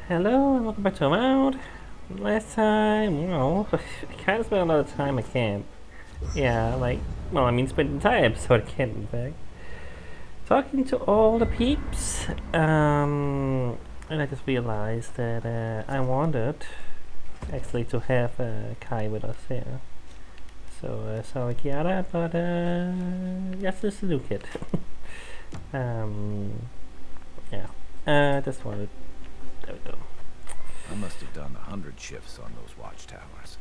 Hello and welcome back to Avowed. Last time, well, I kind of spent a lot of time at camp. Yeah, spent the entire episode at camp, in fact. Talking to all the peeps. And I just realized that I wanted actually to have Kai with us here. So, sorry, Kiara, but that's just a new kid. Yeah. Just wanted. There we go. I must have done 100 shifts on those watchtowers.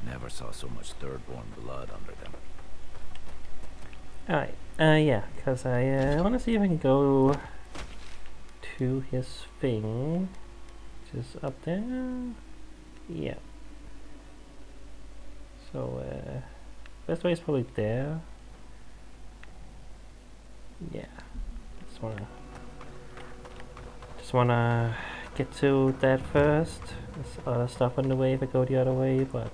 Never saw so much third-born blood under them. Alright, yeah, because I want to see if I can go to his thing, which is up there. Yeah. So, best way is probably there. Yeah. Just wanna get to that first. There's other stuff on the way if I go the other way, but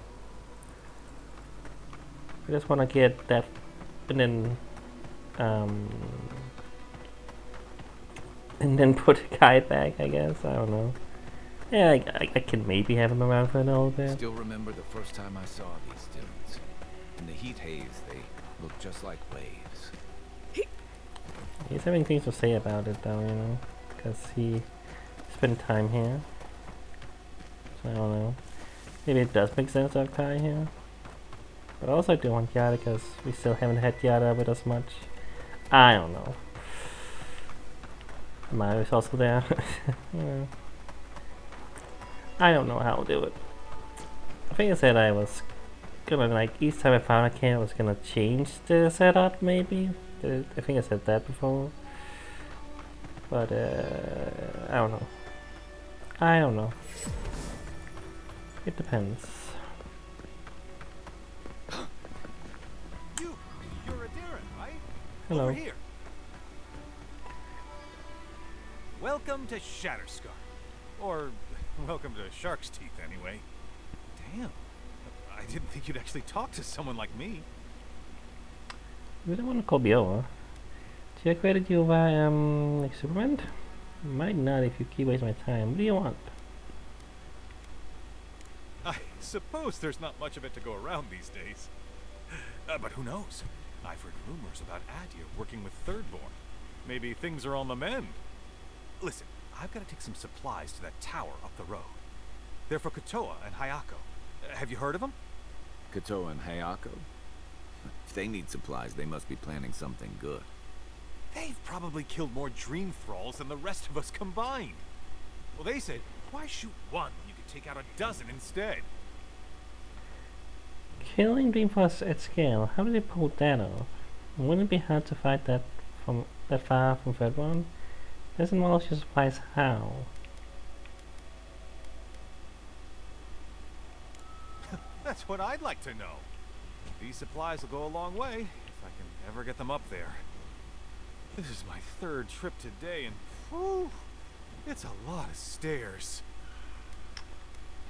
I just wanna get that and then put a guy back, I guess. I don't know. Yeah, I can maybe have him around for a little bit. Still remember the first time I saw these dunes. In the heat haze, they look just like waves. He's having things to say about it though, you know, because he spent time here. So I don't know. Maybe it does make sense to have Kai here. But I also do want Yada because we still haven't had Yada with us much. I don't know. Mario's also there. Yeah. I don't know how to do it. I think I said I was gonna, each time I found a can, I was gonna change the setup, maybe. I think I said that before. But, I don't know. I don't know. It depends. You're a Darren, right? Hello. Over here. Welcome to Shatterscar. Or, welcome to Shark's Teeth, anyway. Damn. I didn't think you'd actually talk to someone like me. You don't want to call me over. Should I credit you by, like Superman? Might not if you keep wasting my time. What do you want? I suppose there's not much of it to go around these days. But who knows? I've heard rumors about Adia working with Thirdborn. Maybe things are on the mend. Listen, I've got to take some supplies to that tower up the road. They're for Kotoa and Hayako. Have you heard of them? Kotoa and Hayako? If they need supplies, they must be planning something good. They've probably killed more dream thralls than the rest of us combined. Well, they said, why shoot one when you could take out a dozen instead? Killing Dreamforce at scale. How did they pull that off? Wouldn't it be hard to fight that from that far from Thirdborn? Doesn't Wallace just supplies how? That's what I'd like to know. These supplies will go a long way if I can ever get them up there. This is my third trip today, and whew, it's a lot of stairs.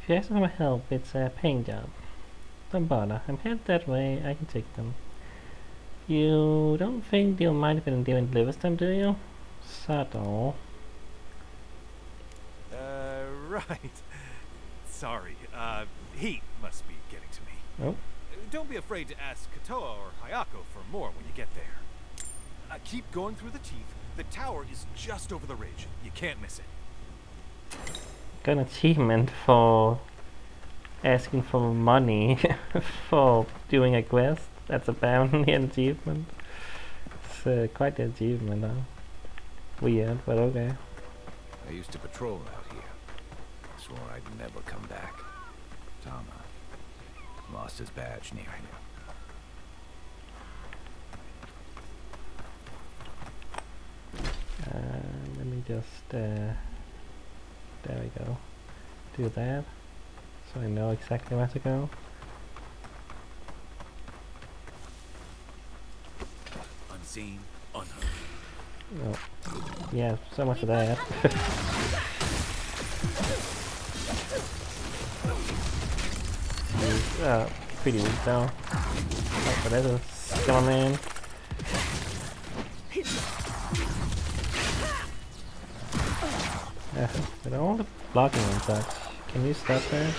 If you ask for my help, it's a paying job. Don't bother. I'm headed that way. I can take them. You don't think they'll mind if I delivers them, do you? Subtle. Right. Sorry, heat must be getting to me. Oh. Don't be afraid to ask Kotoa or Hayako for more when you get there. Keep going through the teeth. The tower is just over the ridge. You can't miss it. Got an achievement for asking for money for doing a quest. That's apparently an achievement. It's quite an achievement, though. Weird, but okay. I used to patrol out here. Swore I'd never come back. Tama lost his badge near here. Let me just, there we go. Do that, so I know exactly where to go. Unseen, unheard. Oh, yeah, so much for that. He's pretty weak though. Oh, but there's a skeleton. With all the blocking and such, can you stop that?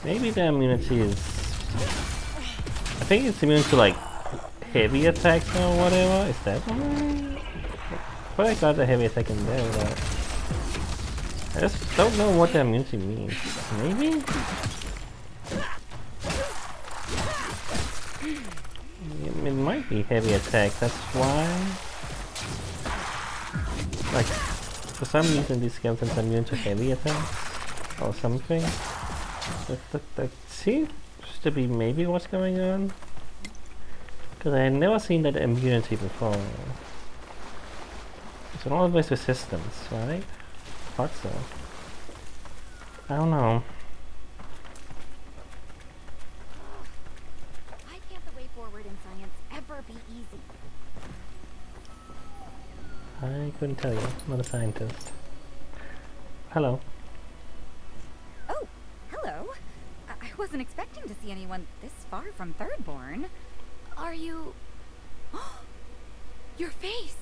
Maybe the immunity is... I think it's immune to like heavy attacks or whatever. Is that why? But I got the heavy attack in there without... I just don't know what the immunity means. Maybe? It might be heavy attack, that's why. Like, for some reason these skeletons are immune to heavy attacks or something. That seems to be maybe what's going on. Because I had never seen that immunity before. It's an always resistance, right? Thought so. I don't know. Why can't the way forward in science ever be easy? I couldn't tell you. I'm not a scientist. Hello. Oh, hello. I wasn't expecting to see anyone this far from Thirdborn. Are you... Your face!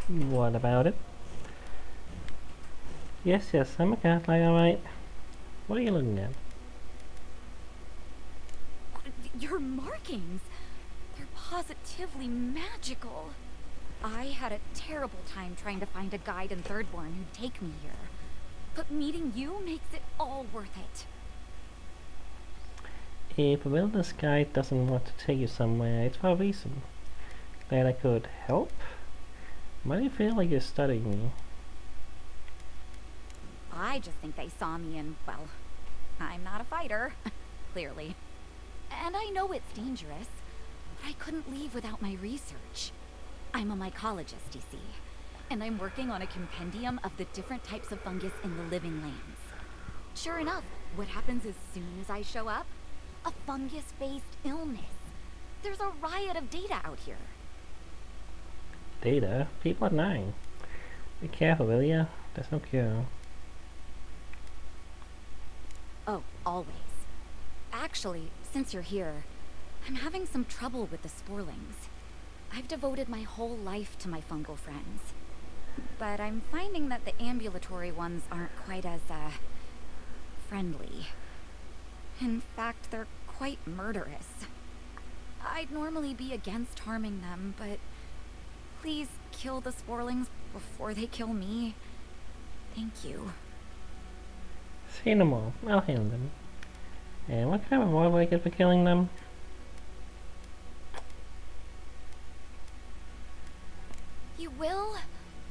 What about it? Yes, I'm a cat, like, alright. What are you looking at? Your markings! They're positively magical. I had a terrible time trying to find a guide in Thirdborn who'd take me here. But meeting you makes it all worth it. If a wilderness guide doesn't want to take you somewhere, it's for a reason. Glad I could help. Why do you feel like you're studying me? I just think they saw me and, well, I'm not a fighter, clearly. And I know it's dangerous, but I couldn't leave without my research. I'm a mycologist, you see, and I'm working on a compendium of the different types of fungus in the living lands. Sure enough, what happens as soon as I show up? A fungus-based illness. There's a riot of data out here. Data? People are dying. Be careful, will ya? There's no cure. Oh, always. Actually, since you're here, I'm having some trouble with the sporlings. I've devoted my whole life to my fungal friends. But I'm finding that the ambulatory ones aren't quite as, friendly. In fact, they're quite murderous. I'd normally be against harming them, but please kill the sporlings before they kill me. Thank you. Say no more. I'll handle them. And what kind of reward will I get for killing them? You will?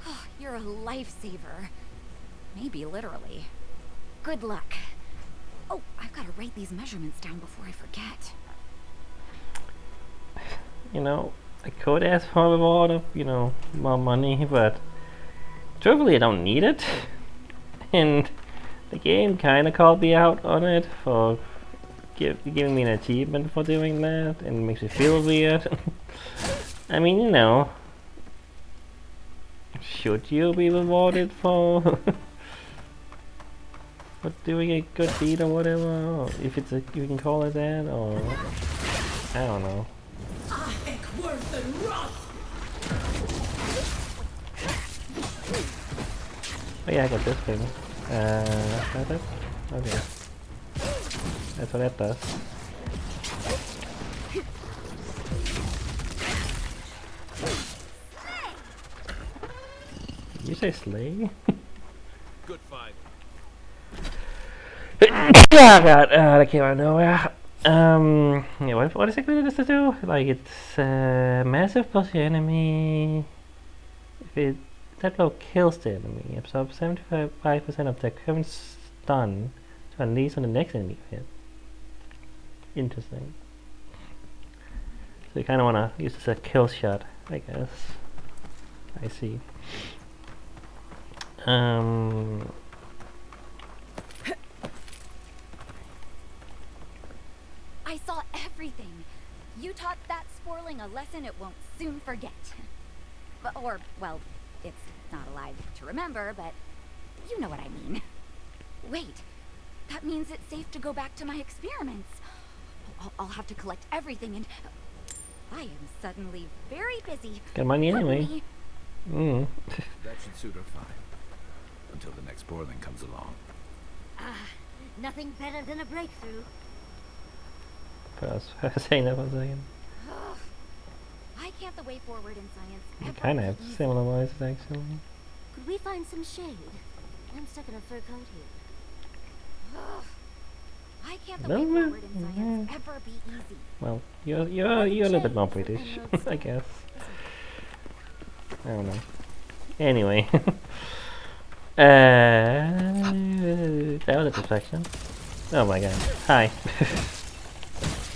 Oh, you're a lifesaver. Maybe literally. Good luck. Oh, I've got to write these measurements down before I forget. You know, I could ask for a reward of, more money, but truthfully I don't need it. And the game kinda called me out on it for giving me an achievement for doing that, and it makes me feel weird. I mean, should you be rewarded for for doing a good deed or whatever? Or if it's you can call it that, or I don't know. Oh yeah, I got this thing. That it? Okay. That's what that does. Did you say slay? Good fight. Oh god, that came out of nowhere. Yeah, what exactly does it do? Like, it's massive plus your enemy. If that blow kills the enemy, absorb 75% of their current stun to unleash on the next enemy hit. Interesting. So you kind of want to use this as a kill shot, I guess. I see. I saw everything. You taught that sporling a lesson it won't soon forget. Or, well, it's not alive to remember, but you know what I mean. Wait, that means it's safe to go back to my experiments. I'll have to collect everything and... I am suddenly very busy. Got money Pardon anyway. me. Mm. That should suit her fine. Until the next Borling comes along. Nothing better than a breakthrough. I was saying that for a second. Why can't the way forward in science You ever kind of be have easy? similar voices actually. Could we find some shade? I'm stuck in a fur coat here. Why can't the No, way no, forward in science ever be easy? Well, you're a little bit more British, I guess. I don't know. Anyway, that was a distraction. Oh my god! Hi.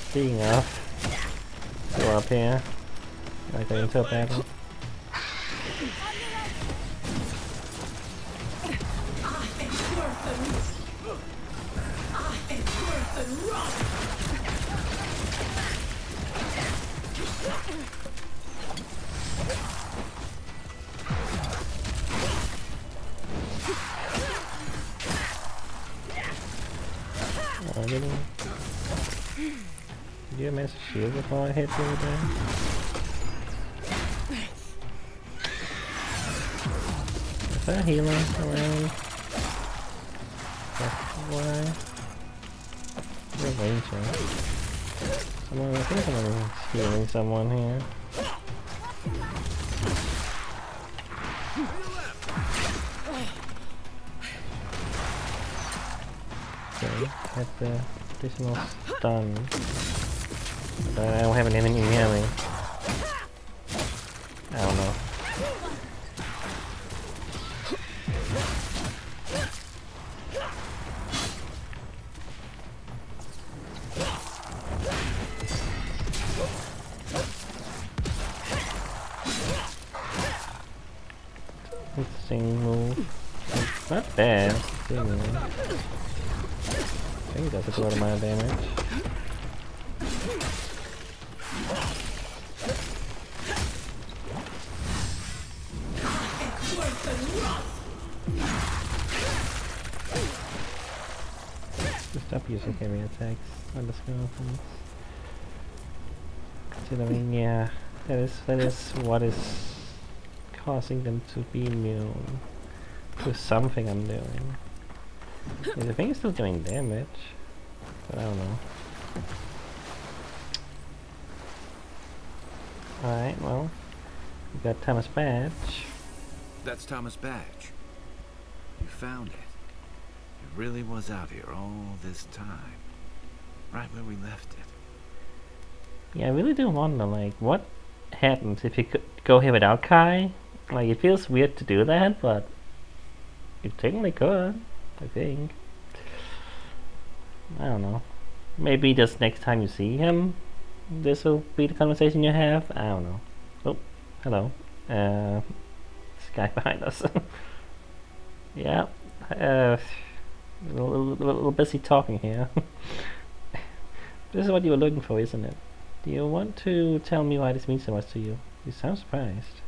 Speaking of, go up here. Like I into a battle. Oh, really? Did you manage to shield before I hit you with that? Is there a healer around? That's why. You're a ranger. Someone, I think someone is healing someone here. Okay, get the additional stun. But I don't have an enemy near me. I don't know. Interesting move. It's not bad. I think it does a lot amount of damage. Just stop using heavy attacks on the skeletons. Considering, yeah, that is what is causing them to be immune to something I'm doing. Yeah, the thing is still doing damage, but I don't know. Alright, well, we got Tama's badge. That's Tama's badge. You found it. It really was out here all this time. Right where we left it. Yeah, I really do wonder, like, what happens if you could go here without Kai? Like, it feels weird to do that, but you technically could, I think. I don't know. Maybe just next time you see him, this will be the conversation you have. I don't know. Oh, hello. This guy behind us. Yeah. A little busy talking here. This is what you were looking for, isn't it? Do you want to tell me why this means so much to you? You sound surprised.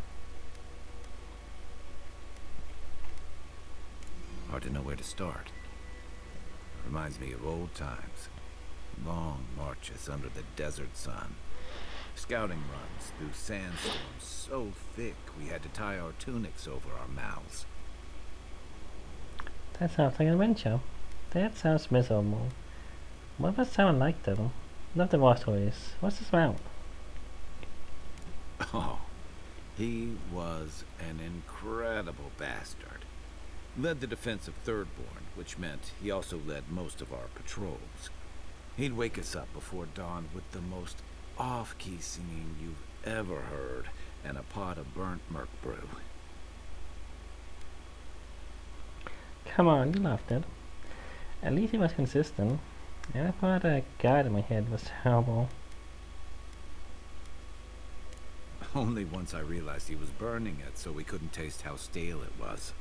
Hard to know where to start. Reminds me of old times. Long marches under the desert sun. Scouting runs through sandstorms so thick we had to tie our tunics over our mouths. That sounds like an adventure. That sounds miserable. What was someone like though? Love the war stories. What's this about? Oh, he was an incredible bastard. Led the defense of Thirdborn, which meant he also led most of our patrols. He'd wake us up before dawn with the most off-key singing you've ever heard and a pot of burnt merc brew. Come on, you loved it. At least he was consistent. And I thought that guide in my head was terrible. Only once I realized he was burning it so we couldn't taste how stale it was.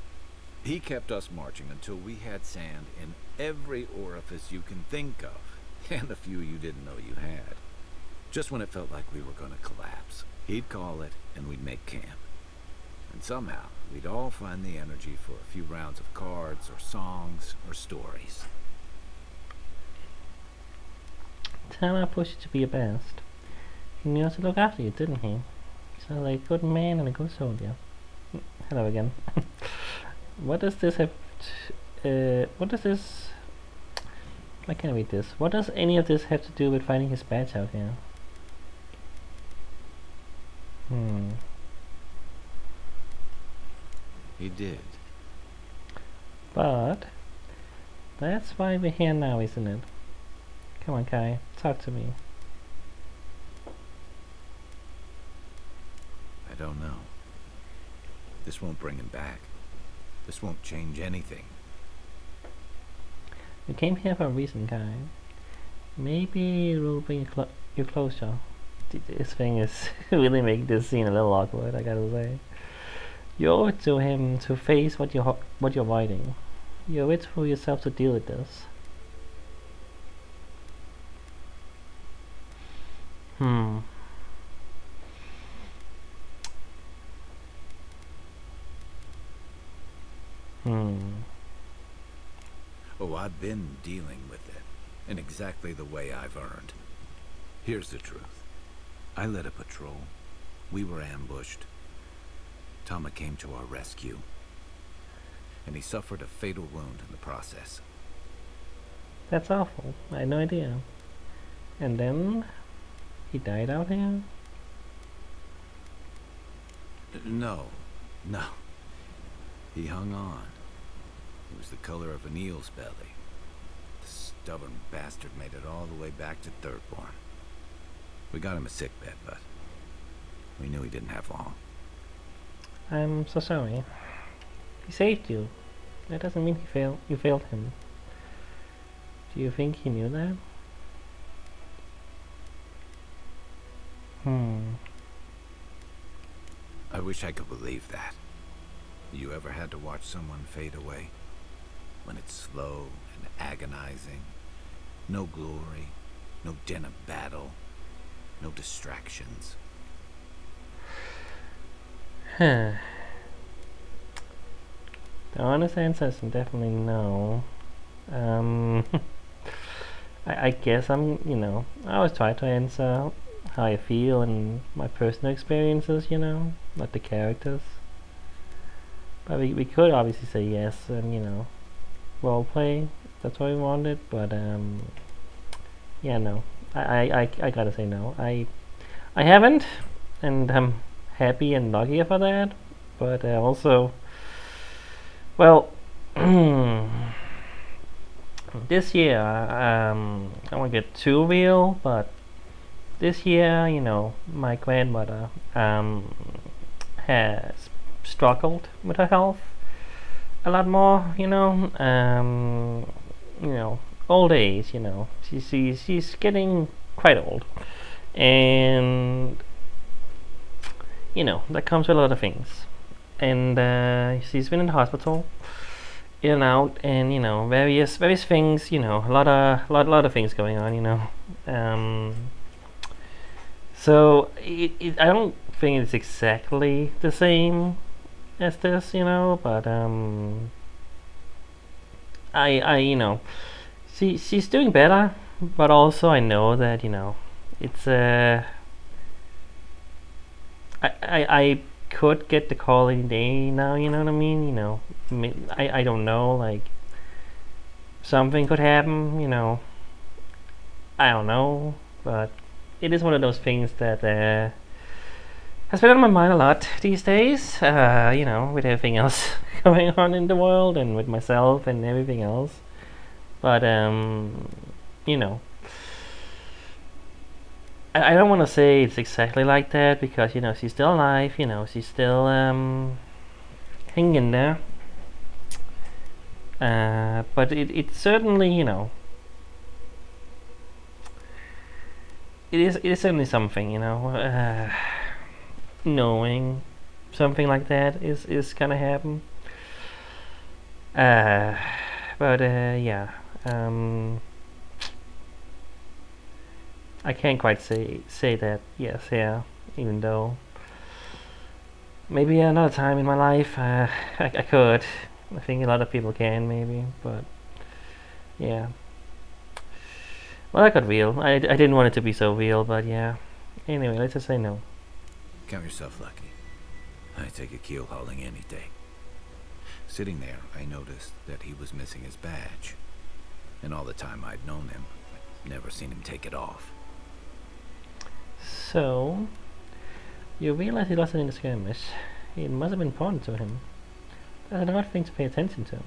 He kept us marching until we had sand in every orifice you can think of, and a few you didn't know you had. Just when it felt like we were going to collapse, he'd call it and we'd make camp. And somehow, we'd all find the energy for a few rounds of cards or songs or stories. Tama pushed you to be your best. He knew how to look after you, didn't he? Sounds like a good man and a good soldier. Hello again. What does this have? What does this? I can't read this. What does any of this have to do with finding his badge out here? He did. But that's why we're here now, isn't it? Come on, Kai, talk to me. I don't know. This won't bring him back. This won't change anything. You came here for a reason, Kai. Maybe it will bring you closer. This thing is really making this scene a little awkward, I gotta say. You owe it to him to face what you're avoiding. You owe it to yourself to deal with this. Oh, I've been dealing with it, in exactly the way I've earned. Here's the truth. I led a patrol. We were ambushed. Tama came to our rescue, and he suffered a fatal wound in the process. That's awful. I had no idea. And then he died out here? No. He hung on. It was the color of an eel's belly. The stubborn bastard made it all the way back to Thirdborn. We got him a sickbed, but we knew he didn't have long. I'm so sorry. He saved you. That doesn't mean you failed him. Do you think he knew that? I wish I could believe that. You ever had to watch someone fade away? When it's slow and agonizing. No glory, no din of battle, no distractions. The honest answer is definitely no. I guess I always try to answer how I feel and my personal experiences, not the characters. But we could obviously say yes and, roleplay, that's what we wanted, but, yeah, no. I gotta say no. I haven't, and I'm happy and lucky for that, but also, well, this year, I won't get too real, but this year, my grandmother has struggled with her health a lot more, old age, she's getting quite old, and that comes with a lot of things, and she's been in the hospital in and out, and various things, a lot of things going on, so I don't think it's exactly the same as this, but she's doing better, but also I know that it's I could get the call any day now, you know what I mean? I don't know, like something could happen, I don't know, but it is one of those things that has been on my mind a lot these days, with everything else going on in the world and with myself and everything else. But, I don't want to say it's exactly like that because, she's still alive, she's still hanging in there. But it certainly, it is certainly something, knowing something like that is gonna happen. But yeah, I can't quite say that yes, yeah, even though maybe another time in my life I could. I think a lot of people can maybe, but yeah. Well, that got real. I didn't want it to be so real, but yeah. Anyway, let's just say no. Count yourself lucky. I take a keel hauling any day. Sitting there, I noticed that he was missing his badge. And all the time I'd known him, I'd never seen him take it off. So, you realize he lost it in the skirmish. It must have been important to him. That's an odd thing to pay attention to.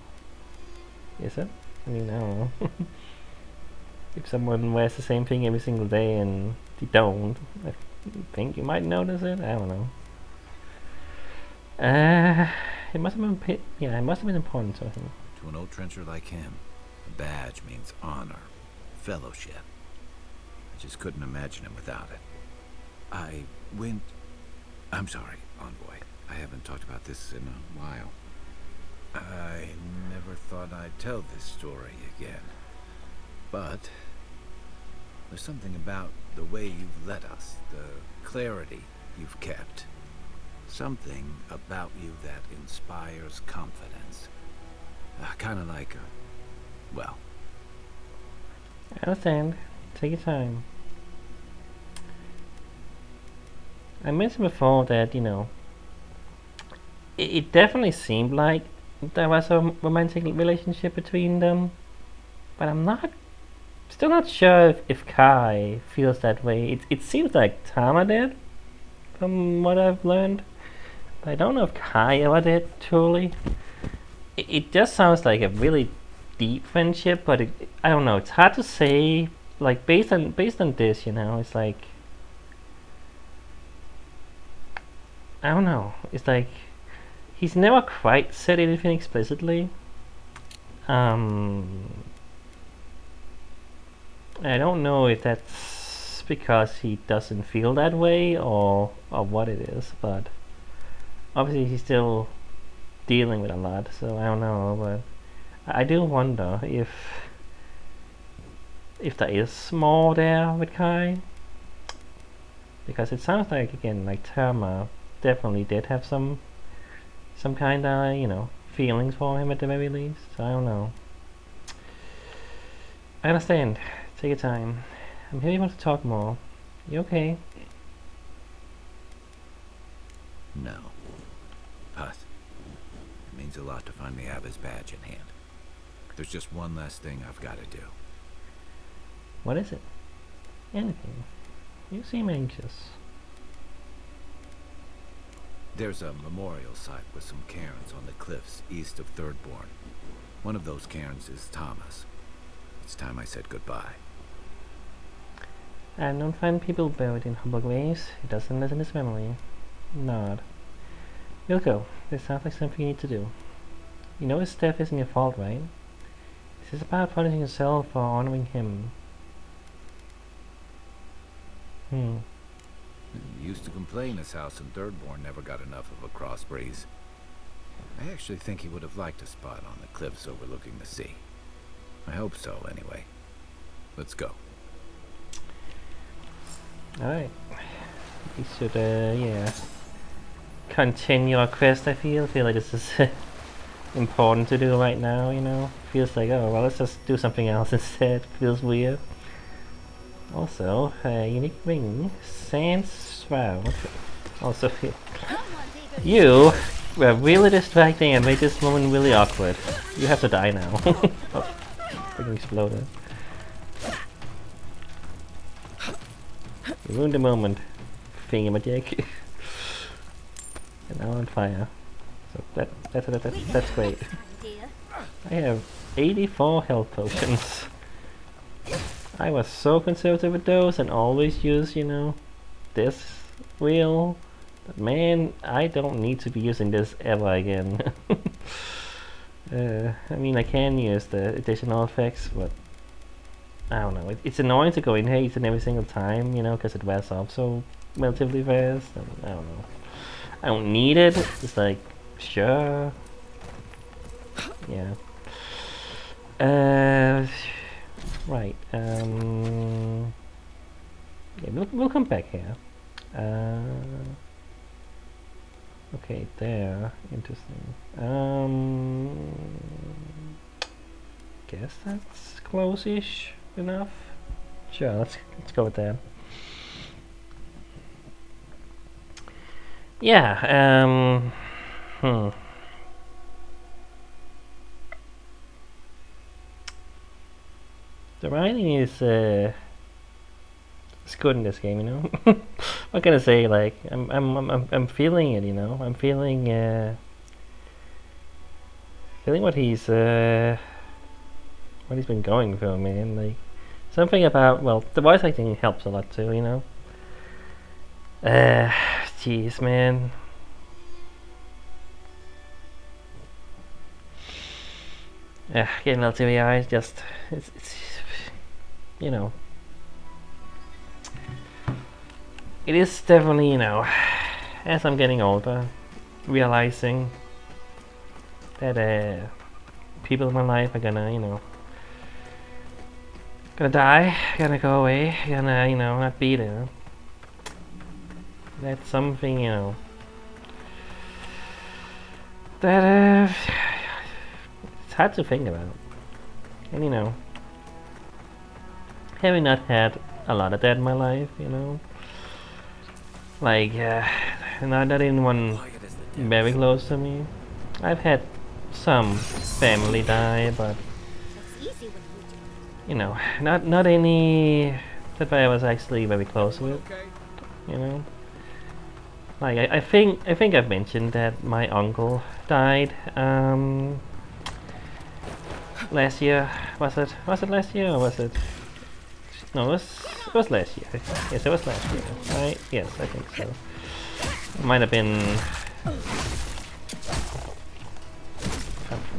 Is it? I mean, I don't know. If someone wears the same thing every single day and you don't, I think you might notice it. I don't know. It must have been it must have been important to him. To an old trencher like him, a badge means honor, fellowship. I just couldn't imagine him without it. I'm sorry, Envoy. I haven't talked about this in a while. I never thought I'd tell this story again. But there's something about the way you've led us, the clarity you've kept. Something about you that inspires confidence. Kind of like well. I understand. Take your time. I mentioned before that, it definitely seemed like there was a romantic relationship between them, but still not sure if Kai feels that way. It seems like Tama did, from what I've learned, but I don't know if Kai ever did, truly. It just sounds like a really deep friendship, but I don't know, it's hard to say, like, based on this, it's like, I don't know. It's like he's never quite said anything explicitly. I don't know if that's because he doesn't feel that way or what it is, but obviously he's still dealing with a lot, so I don't know. But I do wonder if there is more there with Kai, because it sounds like, again, like Tama definitely did have some kind of, feelings for him at the very least. So I don't know. I understand. Take your time. I'm here. You want to talk more? You okay? No. But it means a lot to finally have his badge in hand. There's just one last thing I've got to do. What is it? Anything. You seem anxious. There's a memorial site with some cairns on the cliffs east of Thirdborn. One of those cairns is Tama's. It's time I said goodbye. I don't find people buried in humble graves. It doesn't lessen his memory. Nod. You'll go. This sounds like something you need to do. You know his death isn't your fault, right? This is about punishing yourself or honoring him. He used to complain his house in Thirdborn never got enough of a cross breeze. I actually think he would have liked a spot on the cliffs overlooking the sea. I hope so, anyway. Let's go. Alright. We should, continue our quest, I feel. Like this is important to do right now, Feels like, oh, well, let's just do something else instead. Feels weird. Also, unique ring. Sans Shroud. Also, you were really distracting and made this moment really awkward. You have to die now. Oh, freaking exploded. You ruined the moment, thingamajig. And now on fire. So that's great. I have 84 health potions. I was so conservative with those and always use, this wheel. But man, I don't need to be using this ever again. I mean, I can use the additional effects, but I don't know. It's annoying to go in haste and every single time, because it wears off so relatively fast. I don't know. I don't need it. It's like, sure. Yeah. Right. Yeah, we'll come back here. Okay, there. Interesting. Guess that's close-ish enough. Sure, let's go with that. Yeah. The writing is it's good in this game, you know. What can I say? Like I'm feeling it, you know. I'm feeling what he's been going for, man. Like something about, well, the voice acting helps a lot too, you know. Jeez, man. Getting a little teary eyes. Just it's you know. It is definitely, you know, as I'm getting older, realizing that people in my life are gonna, you know, gonna die, gonna go away, gonna, you know, not be there. That's something, you know, that it's hard to think about. And you know, having not had a lot of that in my life, you know, like not anyone very close to me. I've had some family die, but That's easy when you do. you know, not any that I was actually very close with. Okay. You know, like I think I've mentioned that my uncle died last year. Was it last year or was it? No, it was last year. Yes, it was last year. Right? Yes, I think so. It might have been.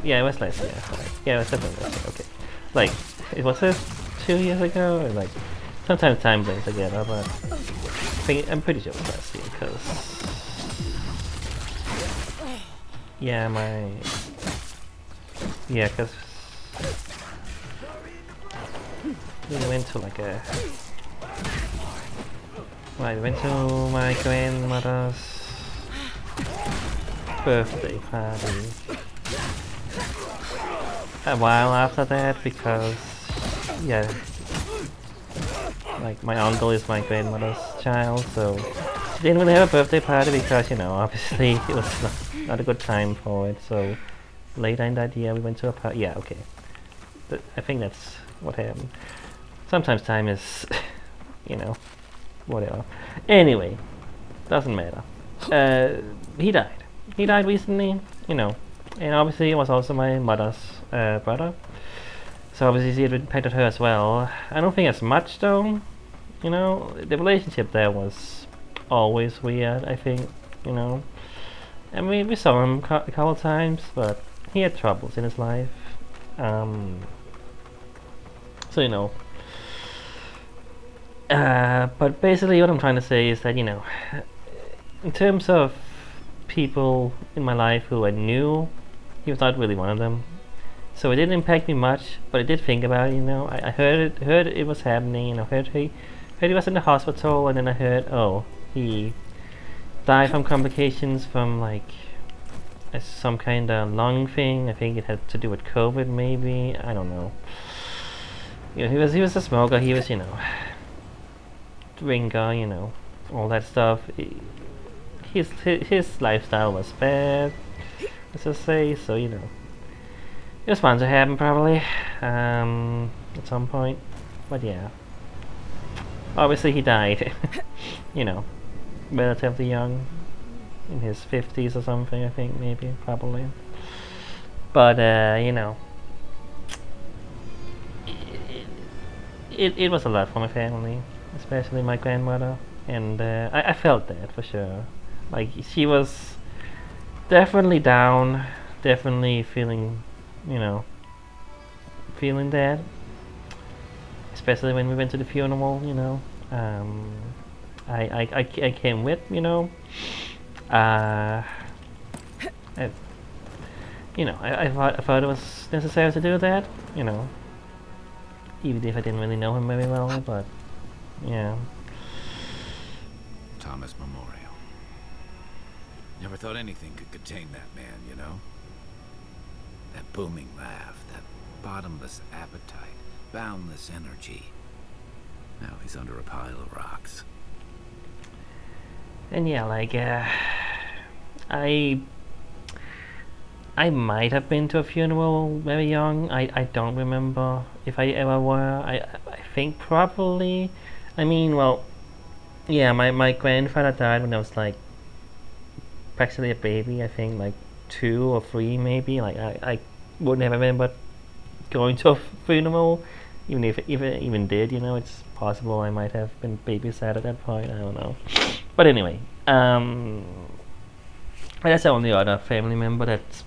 Yeah, it was last year. Right. Yeah, it was definitely last year. Okay. Like, it was it 2 years ago? Or like, sometimes time blends together, but I'm pretty sure it was last year, because... Yeah, yeah, because... We went to like a... Right, we went to my grandmother's birthday party a while after that, because yeah, like my uncle is my grandmother's child, so she didn't really have a birthday party because, you know, obviously it was not a good time for it. So later in that year we went to a party. Yeah, okay, I think that's what happened. Sometimes time is you know, whatever. Anyway, doesn't matter. He died recently, you know, and obviously it was also my mother's brother, so obviously it impacted her as well. I don't think as much though, you know. The relationship there was always weird, I think, you know. I mean, we saw him a couple times, but he had troubles in his life. So, you know. But basically what I'm trying to say is that, you know, in terms of people in my life who I knew, he was not really one of them. So it didn't impact me much, but I did think about it, you know. I heard it was happening, you know, heard he was in the hospital, and then I heard, oh, he died from complications from like some kind of lung thing. I think it had to do with COVID, maybe. I don't know. You know, he was a smoker. He was, you know, drinker, you know, all that stuff. His lifestyle was bad, let's just say. So, you know, it was bound to happen probably at some point. But yeah, obviously he died, you know, relatively young, in his 50s or something, I think, maybe, probably. But you know, it was a lot for my family, especially my grandmother, and I felt that for sure. Like, she was definitely down, definitely feeling, you know, feeling that, especially when we went to the funeral, you know. I came with, you know. I, you know, I thought it was necessary to do that, you know, even if I didn't really know him very well, but yeah. Thomas Memorial. Never thought anything could contain that man, you know? That booming laugh, that bottomless appetite, boundless energy. Now he's under a pile of rocks. And yeah, like, I I might have been to a funeral very young. I don't remember if I ever were. I think probably. I mean, well, yeah, my grandfather died when I was like practically a baby. I think like 2 or 3 maybe. Like I wouldn't have remembered going to a funeral, even if it even did. It's possible I might have been babysat at that point. I don't know. But anyway, that's the only other family member that's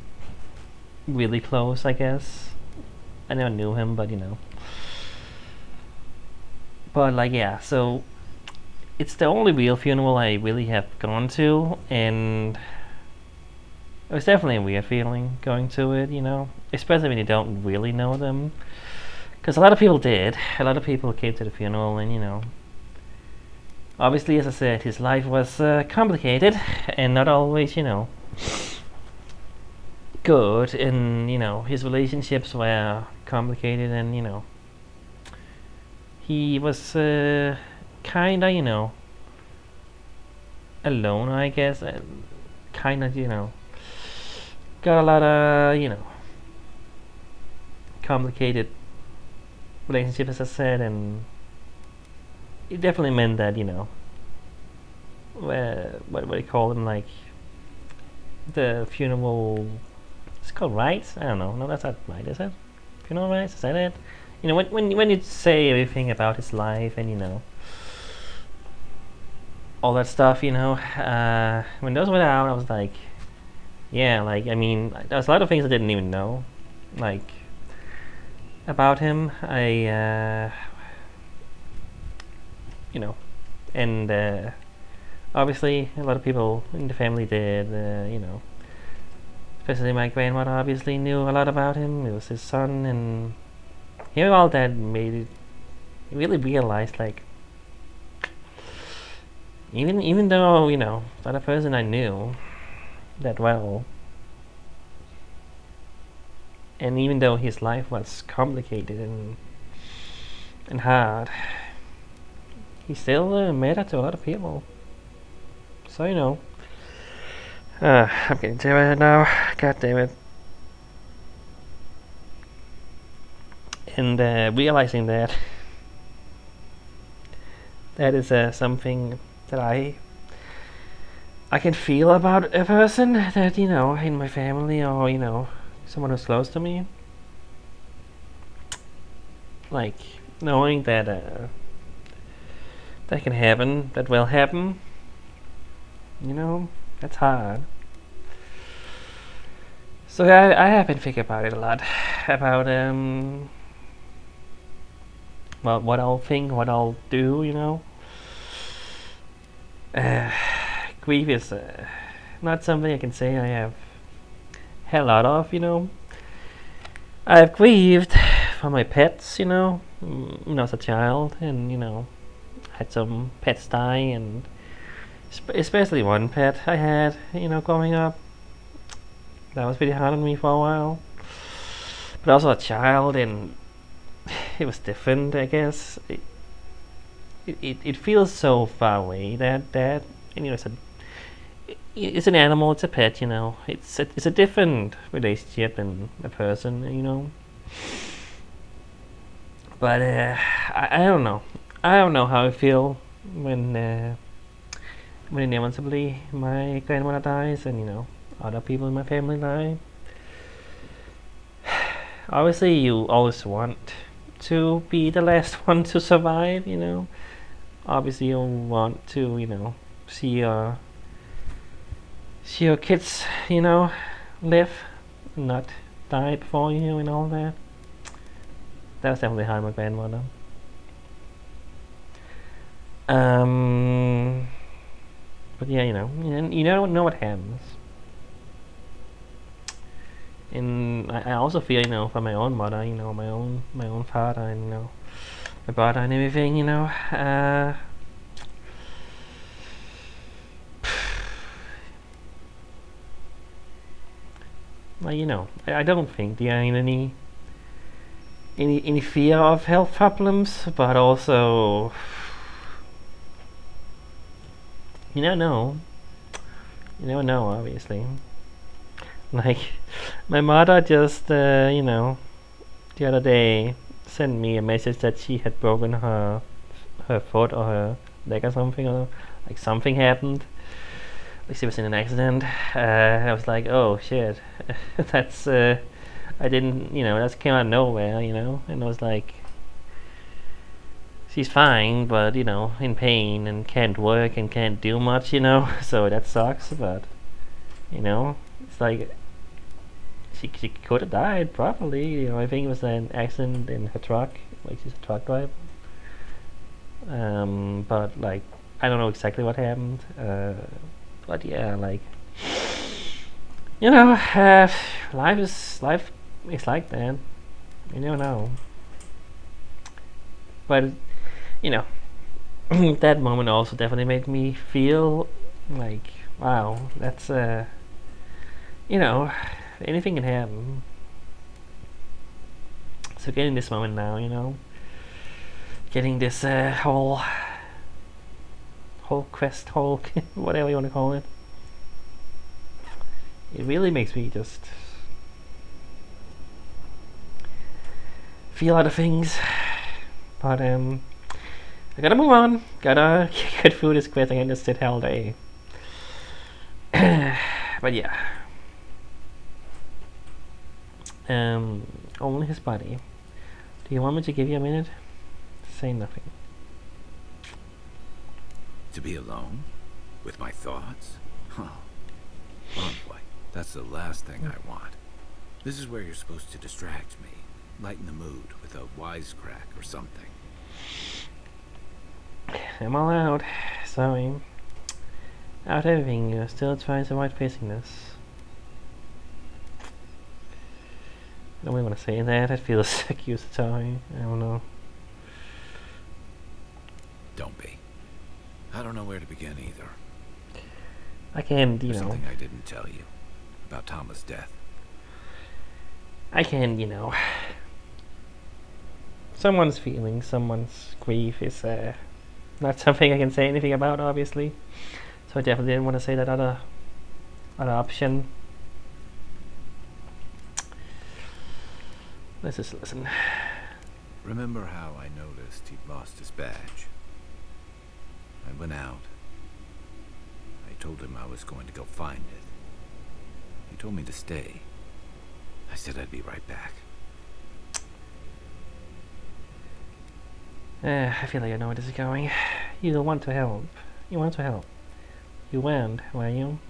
really close, I guess. I never knew him, but But like, yeah, so it's the only real funeral I really have gone to, and it was definitely a weird feeling going to it, especially when you don't really know them. Because a lot of people did. A lot of people came to the funeral, and obviously, as I said, his life was complicated and not always, good, and his relationships were complicated, and he was kinda, alone, I guess, and kinda, got a lot of, complicated relationships, as I said, and it definitely meant that, what do you call them, like, the funeral, it's called rites? I don't know. No, that's not right, is it? Funeral rites, is that it? When you say everything about his life and, all that stuff, when those went out, I was like, yeah, like, I mean, there was a lot of things I didn't even know, like, about him. And obviously a lot of people in the family did, especially my grandmother obviously knew a lot about him. It was his son, and hearing all that made it really realize, like, even though, not a person I knew that well, and even though his life was complicated and hard, he still mattered to a lot of people. So, I'm getting tired now. God damn it. And realizing that is something that I can feel about a person that, in my family, or, someone who's close to me. Like, knowing that that can happen, that will happen, that's hard. So I have been thinking about it a lot, about well, what I'll think, what I'll do, grief is not something I can say I have had a lot of, I've grieved for my pets, when I was a child, and, had some pets die, and especially one pet I had, growing up. That was pretty hard on me for a while. But also a child, and it was different, I guess. It feels so far away that it's an animal, it's a pet, it's a different relationship than a person, But I don't know. I don't know how I feel when inevitably my grandmother dies, and other people in my family die. Obviously, you always want to be the last one to survive, Obviously, you want to, see your kids, live, not die before you, and all that. That was definitely hard on my grandmother. But yeah, you don't know what happens. And I also feel, for my own mother, my own father, and my brother and everything, well, I don't think there are any any fear of health problems, but also you never know. You never know, obviously. Like my mother just the other day sent me a message that she had broken her foot or her leg or something, or like something happened. Like she was in an accident. I was like, oh shit, that's I didn't, that came out of nowhere, and I was like, she's fine, but in pain and can't work and can't do much, so that sucks. But it's like she could have died probably. I think it was an accident in her truck, like she's a truck driver. But like I don't know exactly what happened. But yeah, like life is like that. You never know. But you know, that moment also definitely made me feel like, wow, that's anything can happen. So getting this moment now, getting this whole quest, whole whatever you want to call it, it really makes me just feel other things. But I gotta move on. Gotta get through this quest. I can just sit all day. But yeah. Only his body. Do you want me to give you a minute? Say nothing. To be alone? With my thoughts? Huh. Boy, that's the last thing I want. This is where you're supposed to distract me. Lighten the mood with a wisecrack or something. I'm all out. Sorry. Out everything, you're still trying to avoid facing this. I don't really want to say that. It feels accusatory. I don't know. Don't be. I don't know where to begin either. I can, There's something I didn't tell you about Tama's death. I can, someone's feelings, someone's grief is not something I can say anything about, obviously. So I definitely didn't want to say that other option. Let's just listen. Remember how I noticed he'd lost his badge? I went out. I told him I was going to go find it. He told me to stay. I said I'd be right back. I feel like I know where this is going. You don't want to help. You want to help. You went, were you?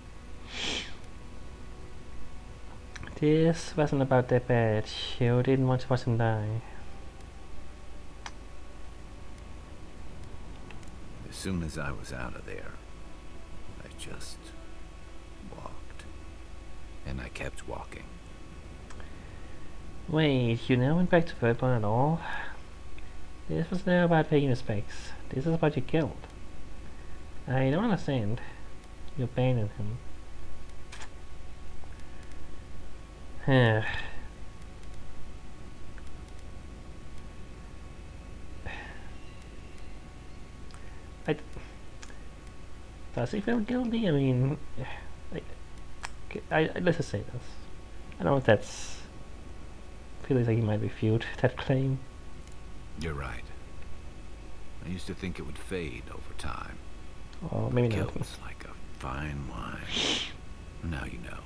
This wasn't about that badge. You didn't want to watch him die. As soon as I was out of there, I just walked. And I kept walking. Wait, you never went back to Birdborn at all? This was never about paying respects. This is about your guilt. I don't understand. You abandoned him. Does he feel guilty? I mean, let's just say this. I don't know if that's feels like he might refute that claim. You're right. I used to think it would fade over time. Or maybe not. Guilt's like a fine wine. Now you know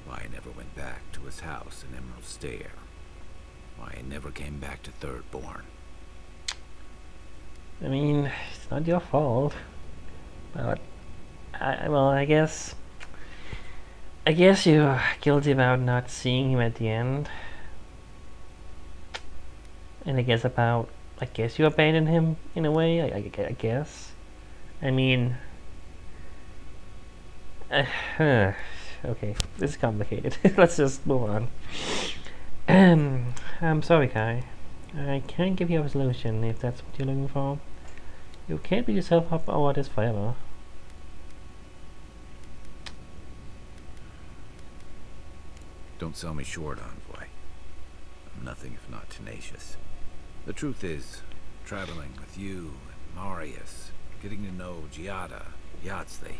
why I never went back to his house in Emerald Stair. Why I never came back to Thirdborn. I mean, it's not your fault. But I guess you're guilty about not seeing him at the end. And I guess you abandoned him in a way, I guess. I mean, okay, this is complicated. Let's just move on. I'm sorry, Kai. I can't give you a solution if that's what you're looking for. You can't beat yourself up over this forever. Don't sell me short, Envoy. I'm nothing if not tenacious. The truth is, traveling with you and Marius, getting to know Giada, Yardsley,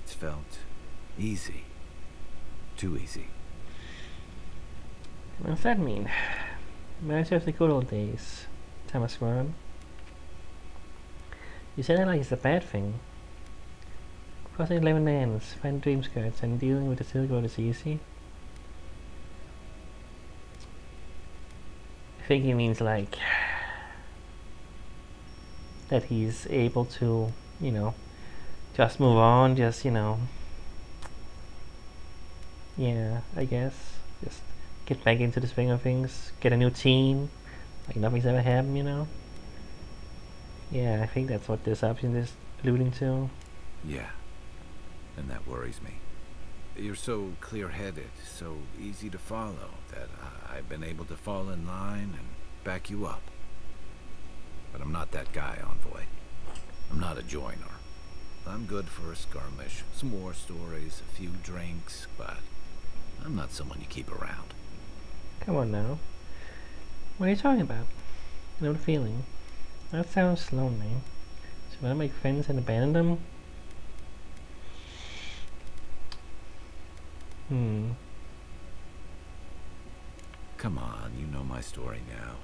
it's felt easy. Too easy. What does that mean? Reminds you of the good old days, Tama squirmed. You said that like it's a bad thing. Crossing 11 lands, finding dream skirts, and dealing with the Silk Road is easy. I think he means like that he's able to, you know, just move on, just, you know, yeah, I guess, just get back into the swing of things, get a new team, like nothing's ever happened, you know. Yeah, I think that's what this option is alluding to. Yeah, and that worries me. You're so clear-headed, so easy to follow, that I've been able to fall in line and back you up. But I'm not that guy, Envoy. I'm not a joiner. I'm good for a skirmish, some war stories, a few drinks, but I'm not someone you keep around. Come on now. What are you talking about? I know the feeling. That sounds lonely. Should I make friends and abandon them? Come on, you know my story now.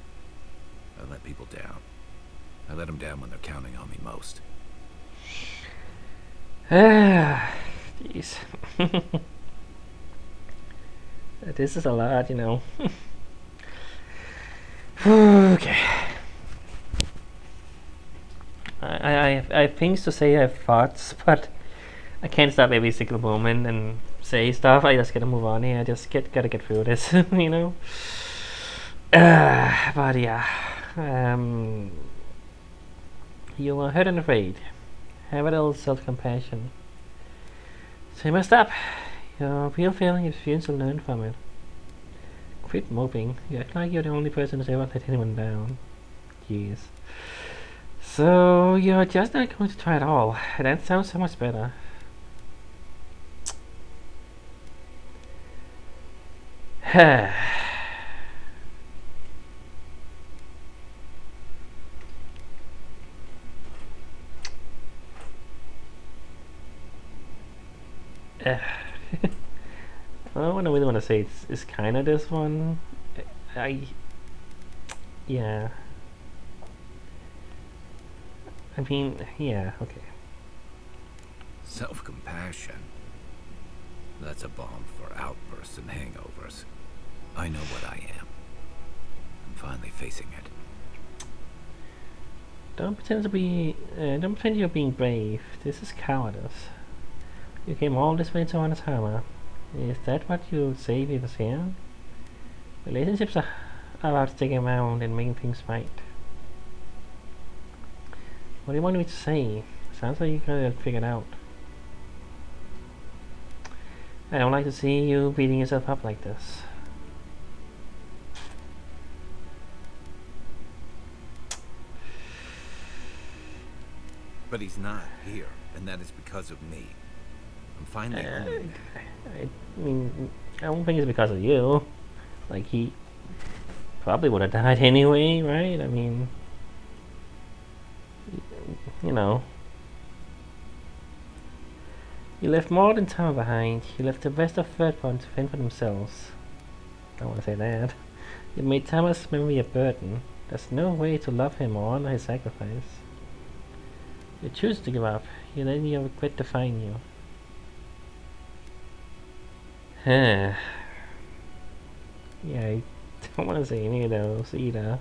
I let people down. I let them down when they're counting on me most. Ah, jeez. This is a lot, you know. Okay. I have things to say, I have thoughts, but I can't stop every single moment and say stuff. I just gotta move on here. I just gotta get through this, you know. But yeah, you are hurt and afraid. Have a little self-compassion. So you must stop. Your real feeling is fears to learn from it. Quit moping. You act like you're the only person who's ever let anyone down. Jeez. So you're just not going to try at all. That sounds so much better. I don't really want to say it's kind of this one. Yeah. I mean, yeah, okay. Self-compassion. That's a balm for outbursts and hangovers. I know what I am. I'm finally facing it. Don't pretend you're being brave. This is cowardice. You came all this way to Tama. Is that what you say we was here? Relationships are about sticking around and making things right. What do you want me to say? Sounds like you got it figured out. I don't like to see you beating yourself up like this. But he's not here, and that is because of me. I'm finally home. I mean, I don't think it's because of you. Like, he probably would have died anyway, right? I mean, you know. You left more than Tama behind. You left the rest of Thirdborn to fend for themselves. I don't want to say that. You made Tama's memory a burden. There's no way to love him or honor his sacrifice. You choose to give up. You let your regret define you. Yeah, I don't want to say any of those either.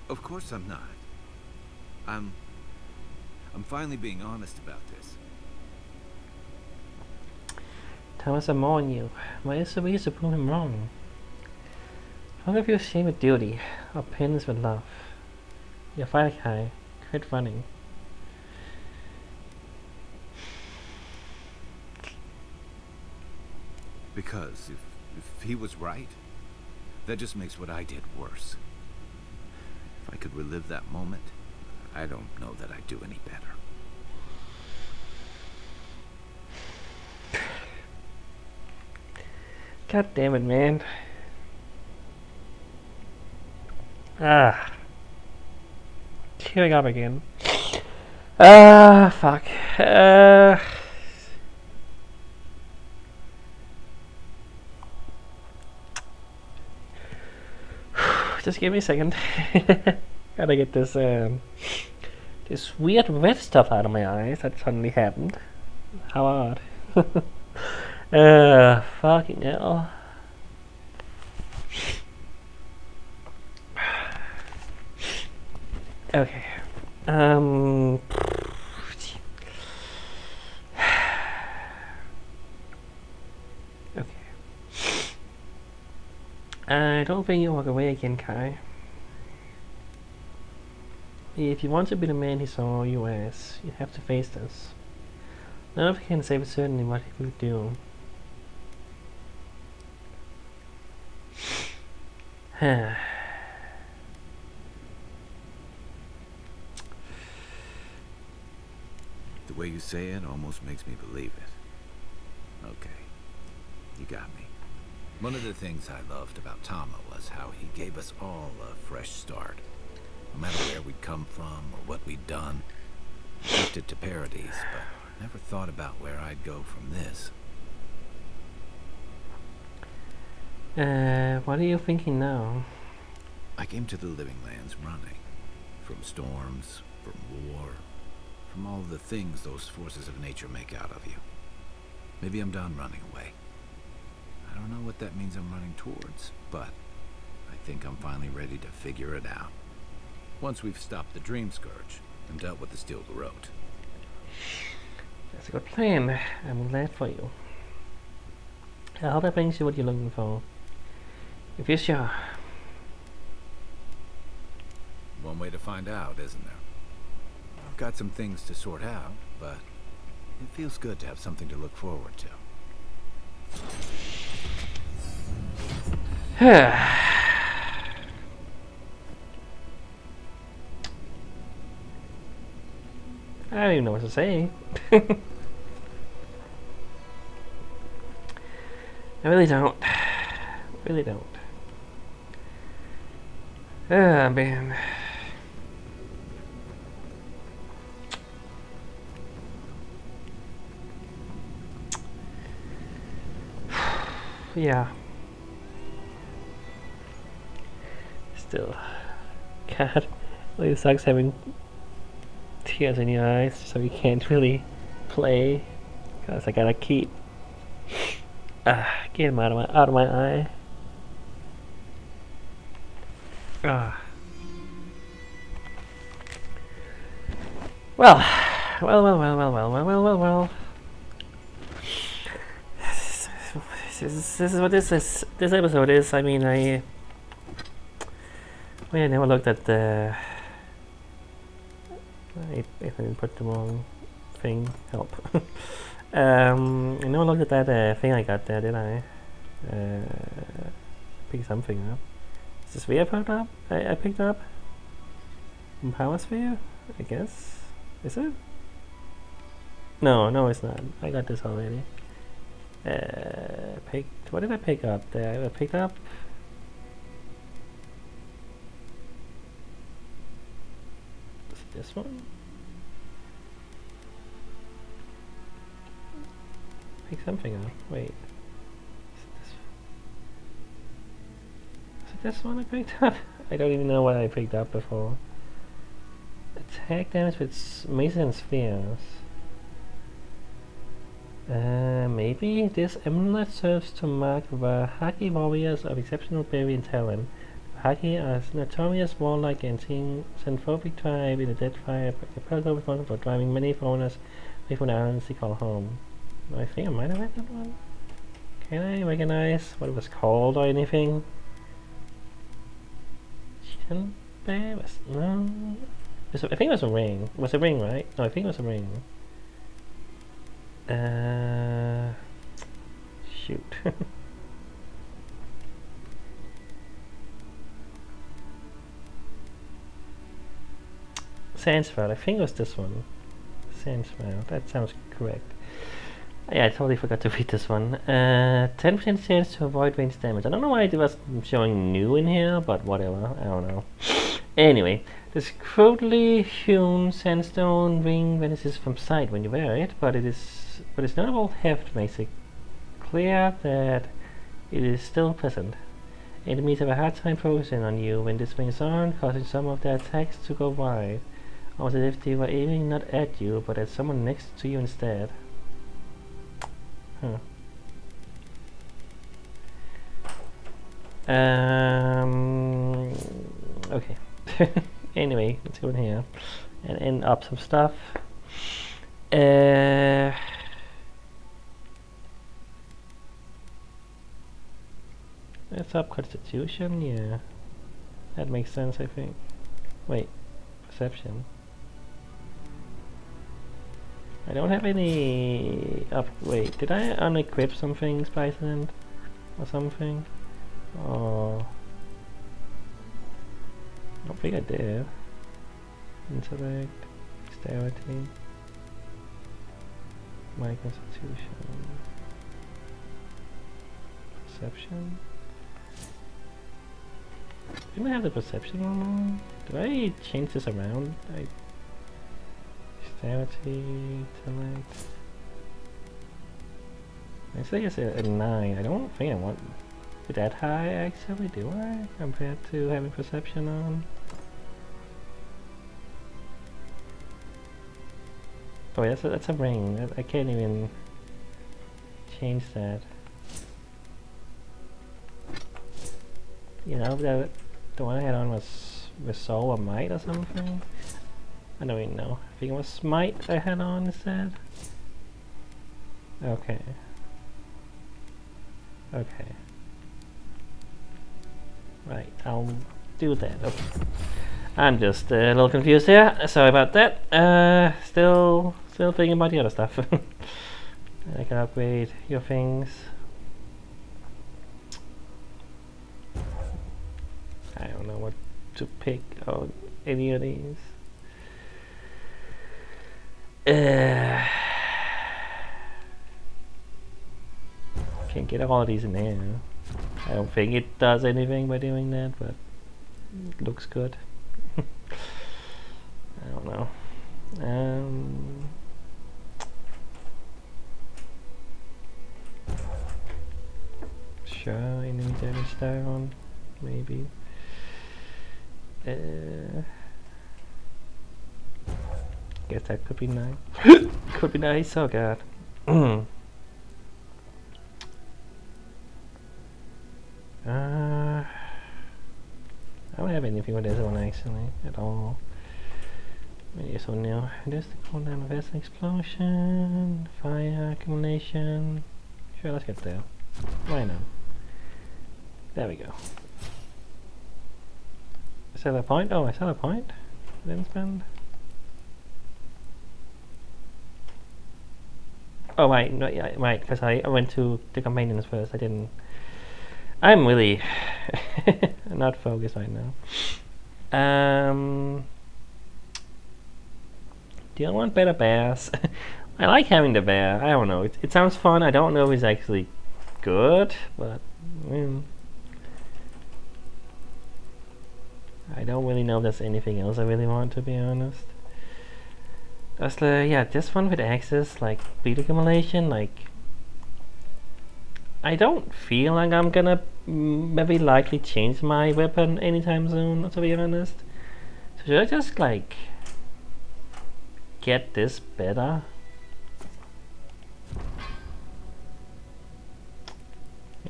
Of course I'm not. I'm finally being honest about this. Thomas, I'm on you. Why is the way to prove him wrong? How have you shame with duty, or penance with love? You're fighting high. Quit running. Because if he was right, that just makes what I did worse. If I could relive that moment, I don't know that I'd do any better. God damn it, man. Ah. Queuing up again. Fuck. Just give me a second. Gotta get this this weird red stuff out of my eyes that suddenly happened. How odd. Fucking hell. Okay. Okay. I don't think you'll walk away again, Kai. If you want to be the man he saw you as, you have to face this. None of you can say for certainty what he will do. The way you say it almost makes me believe it. Okay, you got me. One of the things I loved about Tama was how he gave us all a fresh start. No matter where we'd come from or what we'd done. Drifted to Paradise, but never thought about where I'd go from this. What are you thinking now? I came to the Living Lands running. From storms, from war, from all the things those forces of nature make out of you. Maybe I'm done running away. I don't know what that means I'm running towards, but I think I'm finally ready to figure it out. Once we've stopped the Dream Scourge and dealt with the Steel Garrote. That's a good plan. I'm glad for you. I hope that brings you what you're looking for. If you're sure. One way to find out, isn't there? I've got some things to sort out, but it feels good to have something to look forward to. I don't even know what to say. I really don't. Really don't. Ah, man. Yeah. Still. God. Really sucks having tears in your eyes, so you can't really play. Because I gotta keep get him out of my eye. Well. This is what this episode is. I mean, I never looked at the. If I didn't put the wrong thing, help. I never looked at that thing I got there, did I? Pick something up. Is this sphere I picked up? I picked up? Power sphere? I guess. Is it? No, it's not. I got this already. What did I pick up there? I picked up. Is it this one? Pick something up. Wait. Is it this one I picked up? I don't even know what I picked up before. Attack damage with mason spheres. Maybe this amulet serves to mark the Haki warriors of exceptional bravery and talent. The Haki are notorious warlike and xenophobic tribe in the Deadfire, but they're personally responsible for driving many foreigners away from the islands they call home. I think I might have read that one. Can I recognize what it was called or anything? No. I think it was a ring. It was a ring, right? No, I think it was a ring. Shoot. Sandsfeld, I think it was this one. Sandsfeld, that sounds correct. Yeah, I totally forgot to read this one. 10% chance to avoid range damage. I don't know why it was showing new in here, but whatever. I don't know. Anyway, this crudely hewn sandstone ring vanishes from sight when you wear it, but its notable heft makes it clear that it is still present. Enemies have a hard time focusing on you when this ring is on, causing some of their attacks to go wide, almost as if they were aiming not at you, but at someone next to you instead. Huh. Okay. Anyway, let's go in here and end up some stuff. Let's up Constitution, yeah. That makes sense, I think. Wait, Perception. I don't have any up. Wait, did I unequip some things by accident? Or something? Oh. I don't think I did. Intellect, Dexterity, my Constitution, Perception. Didn't I have the Perception one? Did I change this around? Dexterity, Intellect. I say it's a 9. I don't think I want it that high actually, do I? Compared to having Perception on. Oh, wait, that's a ring. I can't even change that. You know, the one I had on was Soul or Might or something? I don't even know. I think it was Smite I had on instead. Okay. Okay. Right, I'll do that. Okay. I'm just a little confused here. Sorry about that. Still thinking about the other stuff. I can upgrade your things. I don't know what to pick out any of these. Can't get all of these in there. I don't think it does anything by doing that, but it looks good. I don't know. Sure, enemy damage down, maybe. Guess that could be nice. Could be nice. Oh god. I don't have anything with this one actually at all. Maybe so new. This the cooldown of acid explosion, fire accumulation. Sure, let's get there. Why not? There we go. Is that a point? Oh, I saw a point. I didn't spend. Oh right, no, yeah, right. Because I went to the companions first. I didn't. I'm really not focused right now. Do I want better bears? I like having the bear. I don't know. It sounds fun. I don't know if it's actually good, but I don't really know if there's anything else I really want, to be honest. That's yeah, this one with access, like speed accumulation, like I don't feel like I'm gonna maybe likely change my weapon anytime soon, to be honest. So should I just like get this better?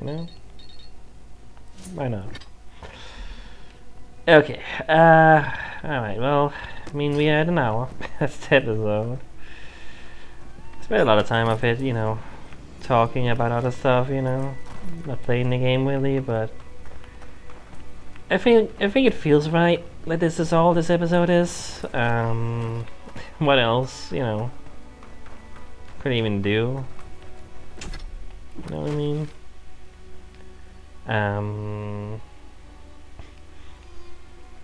You know? Why not? Okay, alright, well, I mean, we had an hour. That's the episode. Spent a lot of time of it, you know, talking about other stuff, you know, not playing the game really, but I think it feels right that this is all this episode is. What else, you know, could I even do? You know what I mean?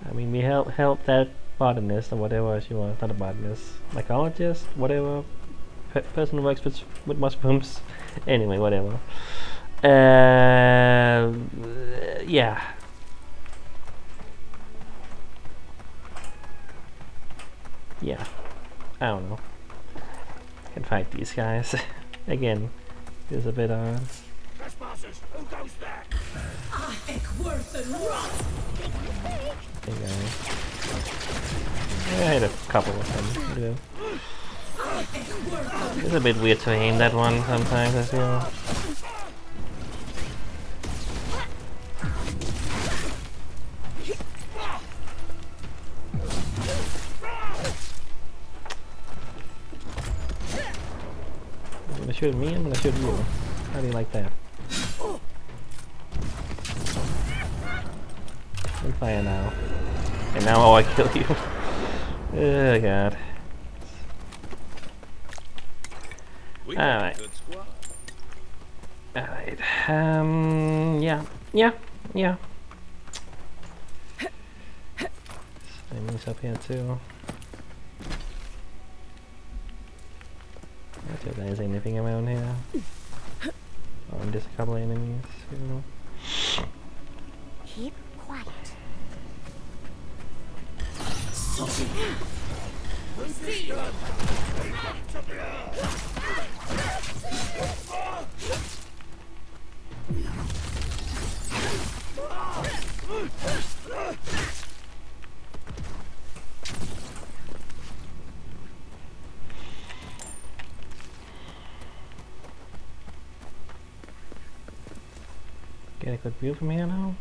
I mean, we help that botanist or whatever she was, not a botanist, mycologist, whatever, person who works with mushrooms. Anyway, whatever. Yeah. Yeah. I don't know. Can fight these guys. Again, it's a bit odd. Trespassers, who goes there? Hey guys. Yeah, I had a couple of them. Yeah. It's a bit weird to aim that one sometimes as well. You're gonna shoot me, I'm gonna shoot you. How do you like that? I'm fire now. And now I kill you. Oh god. Alright. Alright. Yeah. Enemies up here too. Not sure if there's anything around here. Oh, just a couple of enemies, you know. Keep quiet. Get a good view from here now.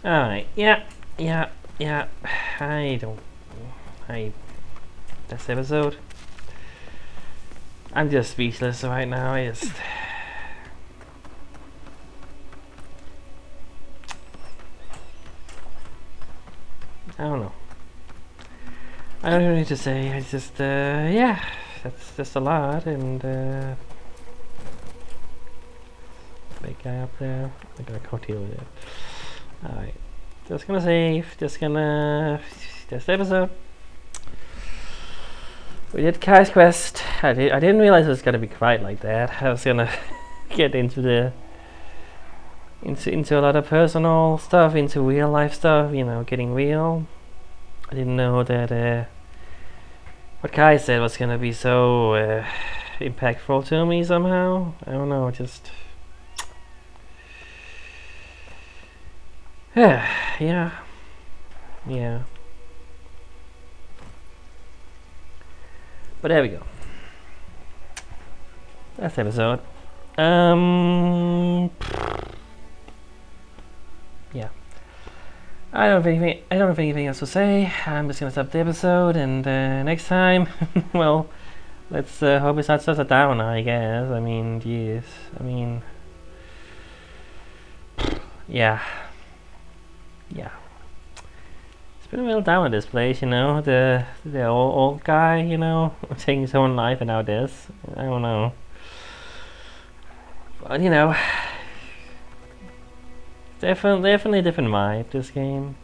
Alright, yeah. This episode. I'm just speechless right now. I don't know. I don't know what to say. I just, yeah, that's just a lot, and, big guy up there. I gotta go deal with it. Alright. Just gonna save. This episode. We did Kai's quest. I didn't realize it was gonna be quite like that. I was gonna get into a lot of personal stuff, into real life stuff, you know, getting real. I didn't know that what Kai said was gonna be so impactful to me somehow. I don't know, just yeah. But there we go. Last episode. Yeah. I don't have anything else to say. I'm just gonna stop the episode, and next time, well, let's hope it's not such a downer, I guess. I mean, jeez. I mean, yeah. It's been a real down in this place, you know. The old guy, you know, taking his own life, and now this. I don't know. But you know, definitely a different vibe, this game,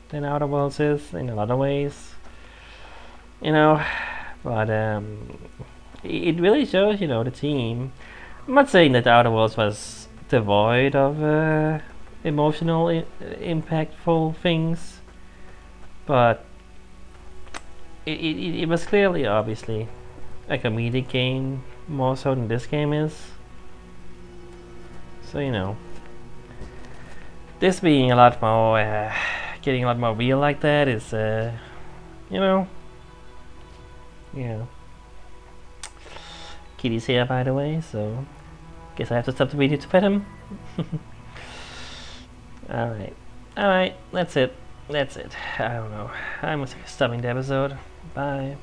than Outer Worlds is in a lot of ways. You know, but it really shows, you know, the team. I'm not saying that Outer Worlds was devoid of emotional, impactful things. But it was clearly, obviously, a comedic game, more so than this game is. So, you know, this being a lot more, getting a lot more real like that is, you know, yeah. Kitty's here, by the way, so guess I have to stop the video to pet him. Alright, that's it. I don't know. I'm stopping the episode. Bye.